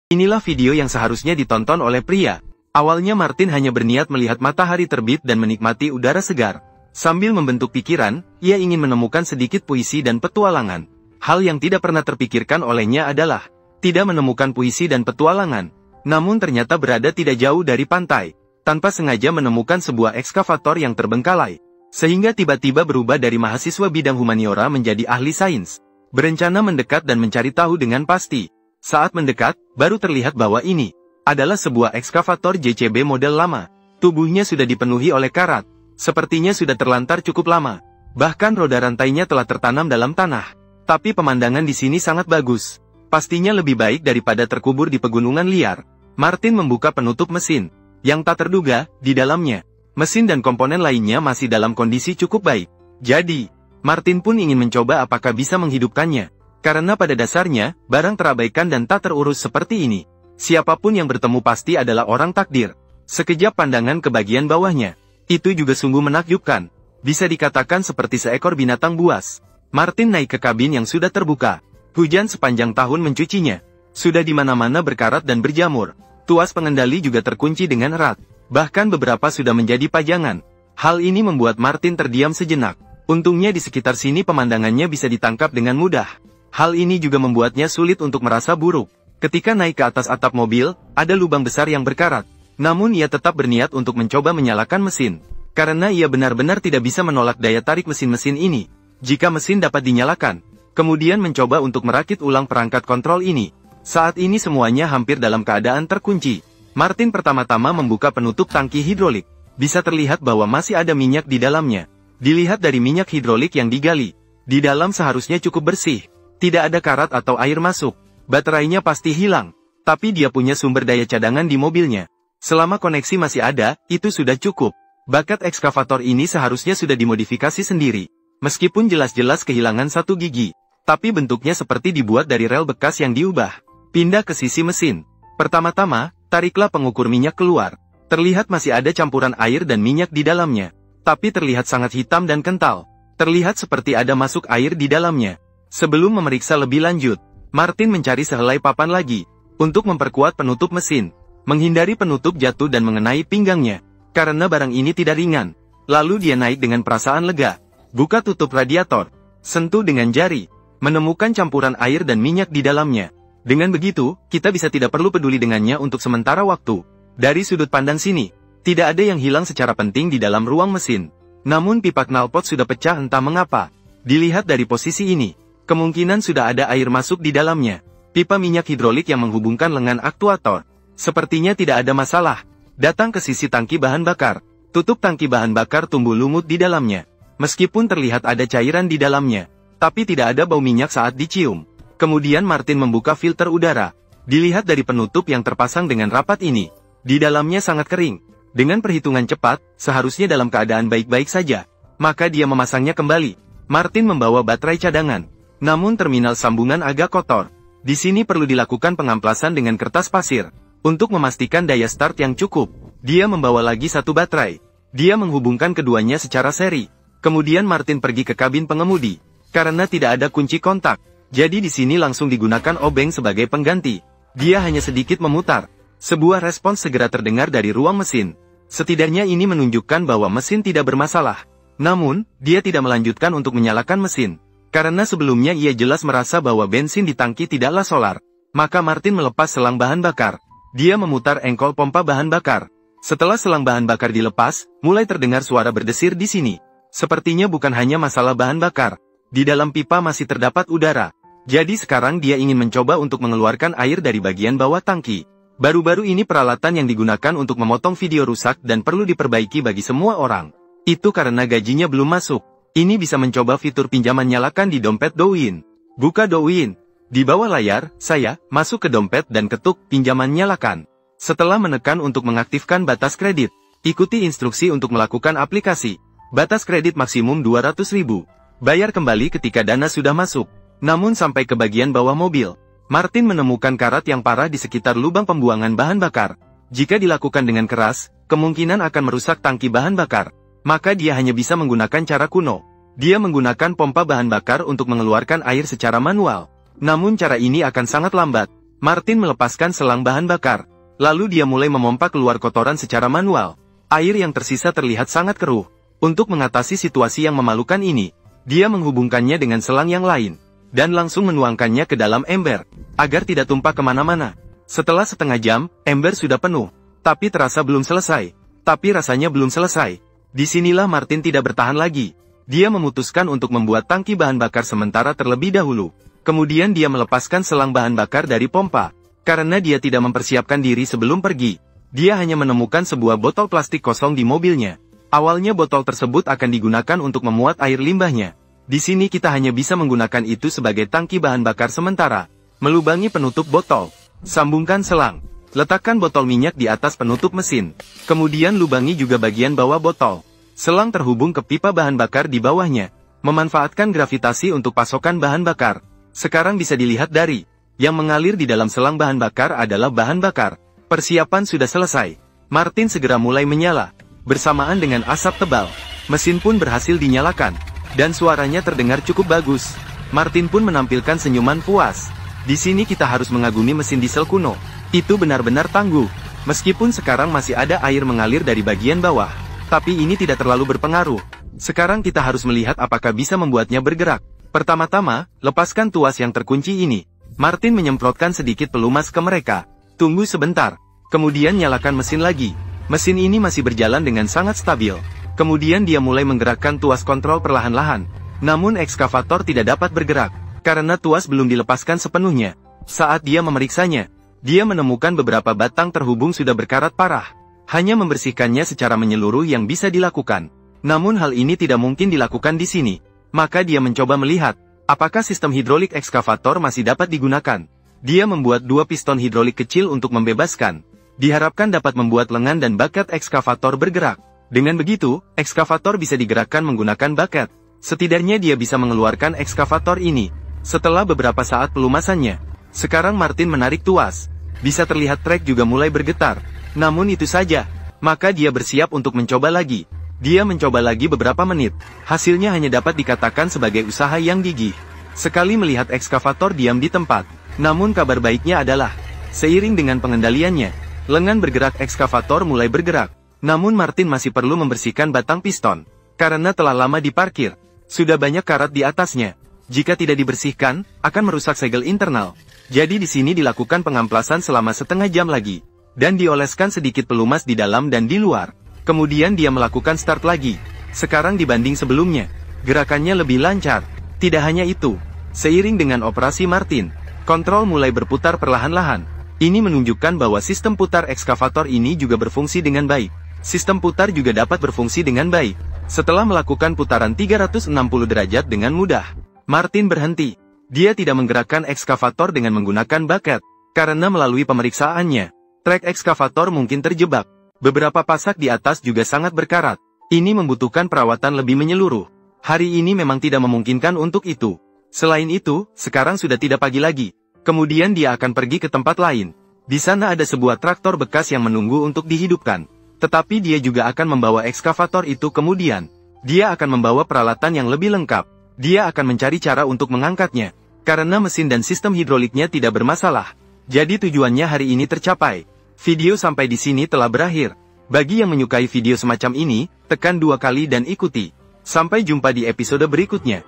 Inilah video yang seharusnya ditonton oleh pria. Awalnya Martin hanya berniat melihat matahari terbit dan menikmati udara segar. Sambil membentuk pikiran, ia ingin menemukan sedikit puisi dan petualangan. Hal yang tidak pernah terpikirkan olehnya adalah tidak menemukan puisi dan petualangan. Namun ternyata berada tidak jauh dari pantai. Tanpa sengaja menemukan sebuah ekskavator yang terbengkalai. Sehingga tiba-tiba berubah dari mahasiswa bidang humaniora menjadi ahli sains. Berencana mendekat dan mencari tahu dengan pasti. Saat mendekat, baru terlihat bahwa ini adalah sebuah ekskavator JCB model lama. Tubuhnya sudah dipenuhi oleh karat. Sepertinya sudah terlantar cukup lama. Bahkan roda rantainya telah tertanam dalam tanah. Tapi pemandangan di sini sangat bagus. Pastinya lebih baik daripada terkubur di pegunungan liar. Martin membuka penutup mesin. Yang tak terduga, di dalamnya, mesin dan komponen lainnya masih dalam kondisi cukup baik. Jadi, Martin pun ingin mencoba apakah bisa menghidupkannya. Karena pada dasarnya, barang terabaikan dan tak terurus seperti ini. Siapapun yang bertemu pasti adalah orang takdir. Sekejap pandangan ke bagian bawahnya. Itu juga sungguh menakjubkan. Bisa dikatakan seperti seekor binatang buas. Martin naik ke kabin yang sudah terbuka. Hujan sepanjang tahun mencucinya. Sudah di mana-mana berkarat dan berjamur. Tuas pengendali juga terkunci dengan erat. Bahkan beberapa sudah menjadi pajangan. Hal ini membuat Martin terdiam sejenak. Untungnya di sekitar sini pemandangannya bisa ditangkap dengan mudah. Hal ini juga membuatnya sulit untuk merasa buruk. Ketika naik ke atas atap mobil, ada lubang besar yang berkarat. Namun ia tetap berniat untuk mencoba menyalakan mesin. Karena ia benar-benar tidak bisa menolak daya tarik mesin-mesin ini. Jika mesin dapat dinyalakan, kemudian mencoba untuk merakit ulang perangkat kontrol ini. Saat ini semuanya hampir dalam keadaan terkunci. Martin pertama-tama membuka penutup tangki hidrolik. Bisa terlihat bahwa masih ada minyak di dalamnya. Dilihat dari minyak hidrolik yang digali. Di dalam seharusnya cukup bersih. Tidak ada karat atau air masuk. Baterainya pasti hilang. Tapi dia punya sumber daya cadangan di mobilnya. Selama koneksi masih ada, itu sudah cukup. Bakat ekskavator ini seharusnya sudah dimodifikasi sendiri. Meskipun jelas-jelas kehilangan satu gigi. Tapi bentuknya seperti dibuat dari rel bekas yang diubah. Pindah ke sisi mesin. Pertama-tama, tariklah pengukur minyak keluar. Terlihat masih ada campuran air dan minyak di dalamnya. Tapi terlihat sangat hitam dan kental. Terlihat seperti ada masuk air di dalamnya. Sebelum memeriksa lebih lanjut, Martin mencari sehelai papan lagi, untuk memperkuat penutup mesin, menghindari penutup jatuh dan mengenai pinggangnya, karena barang ini tidak ringan. Lalu dia naik dengan perasaan lega, buka tutup radiator, sentuh dengan jari, menemukan campuran air dan minyak di dalamnya. Dengan begitu, kita bisa tidak perlu peduli dengannya untuk sementara waktu. Dari sudut pandang sini, tidak ada yang hilang secara penting di dalam ruang mesin. Namun pipa knalpot sudah pecah entah mengapa. Dilihat dari posisi ini, kemungkinan sudah ada air masuk di dalamnya. Pipa minyak hidrolik yang menghubungkan lengan aktuator. Sepertinya tidak ada masalah. Datang ke sisi tangki bahan bakar. Tutup tangki bahan bakar tumbuh lumut di dalamnya. Meskipun terlihat ada cairan di dalamnya. Tapi tidak ada bau minyak saat dicium. Kemudian Martin membuka filter udara. Dilihat dari penutup yang terpasang dengan rapat ini. Di dalamnya sangat kering. Dengan perhitungan cepat, seharusnya dalam keadaan baik-baik saja. Maka dia memasangnya kembali. Martin membawa baterai cadangan. Namun terminal sambungan agak kotor. Di sini perlu dilakukan pengamplasan dengan kertas pasir. Untuk memastikan daya start yang cukup, dia membawa lagi satu baterai. Dia menghubungkan keduanya secara seri. Kemudian Martin pergi ke kabin pengemudi. Karena tidak ada kunci kontak. Jadi di sini langsung digunakan obeng sebagai pengganti. Dia hanya sedikit memutar. Sebuah respons segera terdengar dari ruang mesin. Setidaknya ini menunjukkan bahwa mesin tidak bermasalah. Namun, dia tidak melanjutkan untuk menyalakan mesin. Karena sebelumnya ia jelas merasa bahwa bensin di tangki tidaklah solar. Maka Martin melepas selang bahan bakar. Dia memutar engkol pompa bahan bakar. Setelah selang bahan bakar dilepas, mulai terdengar suara berdesir di sini. Sepertinya bukan hanya masalah bahan bakar. Di dalam pipa masih terdapat udara. Jadi sekarang dia ingin mencoba untuk mengeluarkan air dari bagian bawah tangki. Baru-baru ini peralatan yang digunakan untuk memotong video rusak dan perlu diperbaiki bagi semua orang. Itu karena gajinya belum masuk. Ini bisa mencoba fitur pinjaman nyalakan di dompet Douyin. Buka Douyin. Di bawah layar, saya masuk ke dompet dan ketuk pinjaman nyalakan. Setelah menekan untuk mengaktifkan batas kredit, ikuti instruksi untuk melakukan aplikasi. Batas kredit maksimum 200.000. Bayar kembali ketika dana sudah masuk. Namun sampai ke bagian bawah mobil, Martin menemukan karat yang parah di sekitar lubang pembuangan bahan bakar. Jika dilakukan dengan keras, kemungkinan akan merusak tangki bahan bakar. Maka dia hanya bisa menggunakan cara kuno. Dia menggunakan pompa bahan bakar untuk mengeluarkan air secara manual. Namun cara ini akan sangat lambat. Martin melepaskan selang bahan bakar. Lalu dia mulai memompa keluar kotoran secara manual. Air yang tersisa terlihat sangat keruh. Untuk mengatasi situasi yang memalukan ini, dia menghubungkannya dengan selang yang lain, dan langsung menuangkannya ke dalam ember, agar tidak tumpah kemana-mana. Setelah setengah jam, ember sudah penuh. Tapi terasa belum selesai. Tapi rasanya belum selesai. Disinilah Martin tidak bertahan lagi. Dia memutuskan untuk membuat tangki bahan bakar sementara terlebih dahulu. Kemudian dia melepaskan selang bahan bakar dari pompa. Karena dia tidak mempersiapkan diri sebelum pergi, dia hanya menemukan sebuah botol plastik kosong di mobilnya. Awalnya botol tersebut akan digunakan untuk memuat air limbahnya. Di sini kita hanya bisa menggunakan itu sebagai tangki bahan bakar sementara. Melubangi penutup botol. Sambungkan selang. Letakkan botol minyak di atas penutup mesin. Kemudian lubangi juga bagian bawah botol. Selang terhubung ke pipa bahan bakar di bawahnya. Memanfaatkan gravitasi untuk pasokan bahan bakar. Sekarang bisa dilihat dari yang mengalir di dalam selang bahan bakar adalah bahan bakar. Persiapan sudah selesai. Martin segera mulai menyala. Bersamaan dengan asap tebal, mesin pun berhasil dinyalakan. Dan suaranya terdengar cukup bagus. Martin pun menampilkan senyuman puas. Di sini kita harus mengagumi mesin diesel kuno. Itu benar-benar tangguh. Meskipun sekarang masih ada air mengalir dari bagian bawah. Tapi ini tidak terlalu berpengaruh. Sekarang kita harus melihat apakah bisa membuatnya bergerak. Pertama-tama, lepaskan tuas yang terkunci ini. Martin menyemprotkan sedikit pelumas ke mereka. Tunggu sebentar. Kemudian nyalakan mesin lagi. Mesin ini masih berjalan dengan sangat stabil. Kemudian dia mulai menggerakkan tuas kontrol perlahan-lahan. Namun ekskavator tidak dapat bergerak, karena tuas belum dilepaskan sepenuhnya. Saat dia memeriksanya, dia menemukan beberapa batang terhubung sudah berkarat parah. Hanya membersihkannya secara menyeluruh yang bisa dilakukan. Namun hal ini tidak mungkin dilakukan di sini. Maka dia mencoba melihat, apakah sistem hidrolik ekskavator masih dapat digunakan. Dia membuat dua piston hidrolik kecil untuk membebaskan. Diharapkan dapat membuat lengan dan baket ekskavator bergerak. Dengan begitu, ekskavator bisa digerakkan menggunakan baket. Setidaknya dia bisa mengeluarkan ekskavator ini. Setelah beberapa saat pelumasannya, sekarang Martin menarik tuas. Bisa terlihat trek juga mulai bergetar. Namun itu saja. Maka dia bersiap untuk mencoba lagi. Dia mencoba lagi beberapa menit. Hasilnya hanya dapat dikatakan sebagai usaha yang gigih. Sekali melihat ekskavator diam di tempat. Namun kabar baiknya adalah, seiring dengan pengendaliannya, lengan bergerak ekskavator mulai bergerak. Namun Martin masih perlu membersihkan batang piston. Karena telah lama diparkir. Sudah banyak karat di atasnya. Jika tidak dibersihkan, akan merusak segel internal. Jadi di sini dilakukan pengamplasan selama setengah jam lagi. Dan dioleskan sedikit pelumas di dalam dan di luar. Kemudian dia melakukan start lagi. Sekarang dibanding sebelumnya, gerakannya lebih lancar. Tidak hanya itu, seiring dengan operasi Martin, kontrol mulai berputar perlahan-lahan. Ini menunjukkan bahwa sistem putar ekskavator ini juga berfungsi dengan baik. Sistem putar juga dapat berfungsi dengan baik. Setelah melakukan putaran 360 derajat dengan mudah, Martin berhenti. Dia tidak menggerakkan ekskavator dengan menggunakan baket. Karena melalui pemeriksaannya, trek ekskavator mungkin terjebak. Beberapa pasak di atas juga sangat berkarat. Ini membutuhkan perawatan lebih menyeluruh. Hari ini memang tidak memungkinkan untuk itu. Selain itu, sekarang sudah tidak pagi lagi. Kemudian dia akan pergi ke tempat lain. Di sana ada sebuah traktor bekas yang menunggu untuk dihidupkan. Tetapi dia juga akan membawa ekskavator itu kemudian. Dia akan membawa peralatan yang lebih lengkap. Dia akan mencari cara untuk mengangkatnya. Karena mesin dan sistem hidroliknya tidak bermasalah. Jadi tujuannya hari ini tercapai. Video sampai di sini telah berakhir. Bagi yang menyukai video semacam ini, tekan 2 kali dan ikuti. Sampai jumpa di episode berikutnya.